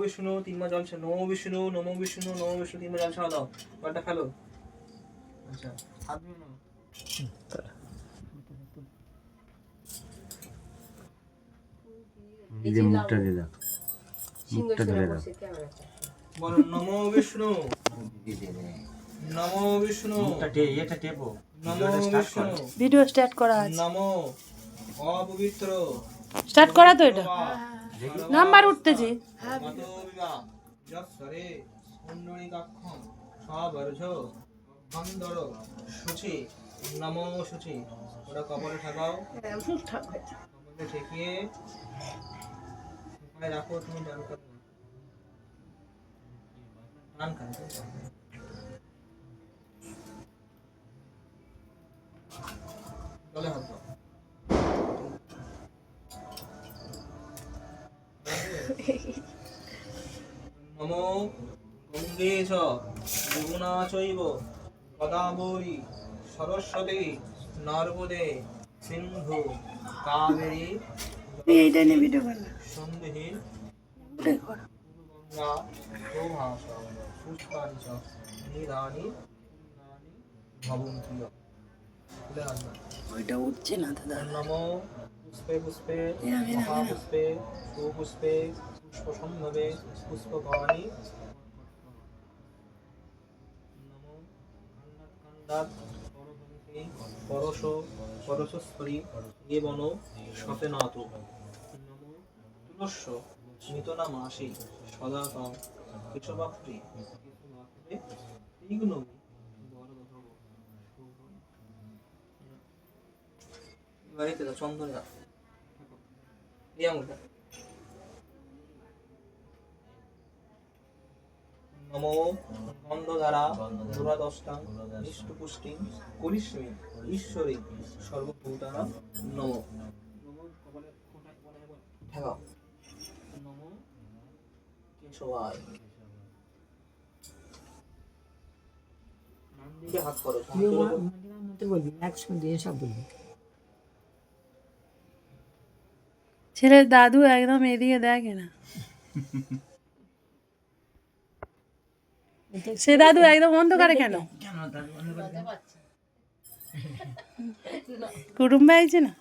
বিষ্ণু তিনবার জল ছা নমো বিষ্ণু তিনবার জল ছাড়া দাও জলটা ফেলো আচ্ছা হাত ধুয়ে নাও এই যে মুখটা দিয়ে দাও মুখটা ধরে দাও বলো নমো বিষ্ণু এটা টেপো নমো বিষ্ণু ভিডিও স্টার্ট করা আছে নমো অপবিত্র স্টার্ট করা তো এটা নাম্বার উঠতেছে মতো বিবা যৎসরে পুণ্ডরীকাক্ষং সবর্জ অভ্যন্তর শুচি নমো শুচি ওটা কপালে ঠাকাও কপালে ঠেকিয়ে কপালে রাখো তুমি ডান কাঁধে ডান কাঁধে গলে হাত দাও নমো গঙ্গে চ যমুনা চৈব গোদাবরী সরস্বতী নর্মদে সিন্ধু কাবেরী এইটা নিয়ে ভিডিও করলাম সন্দেহী ওটাই করো গঙ্গা প্রভাস পুষ্পানি চ নিধানি ভবন্তি ওইটা উঠছে না দাদা নমো পুষ্পে পুষ্পে এরা, এরা, এরা। মহাপুষ্পে সুপুষ্পে পুষ্পসম্ভবে পুষ্পবাণী নমো কান্দাত পরবন্তি পরশ পরশস্পরি দেবন শতেনাথ নমো তুলস্য মিতনা মাসি সদা তং কেশবাপ্তি ইগ্নবি বাড়িতে তো চন্দন গাছ এই আঙুলটা নমো গন্ধধারা দুরাদষ্টাং ইষ্টপুষ্টিং করিষ্মি ঈশ্বরী সর্বভূতানা নমো নমো কপালে ফোঁটায় পরে ঠেকাও নমো কেশবায় ডান দিকে হাত করো বলবি একসঙ্গে দিয়ে সব বলবি ছেলের দাদু একদম এদিকে দেখে না সে দাদু একদম অন্ধকারে কেন কুটুম্বে আইছে না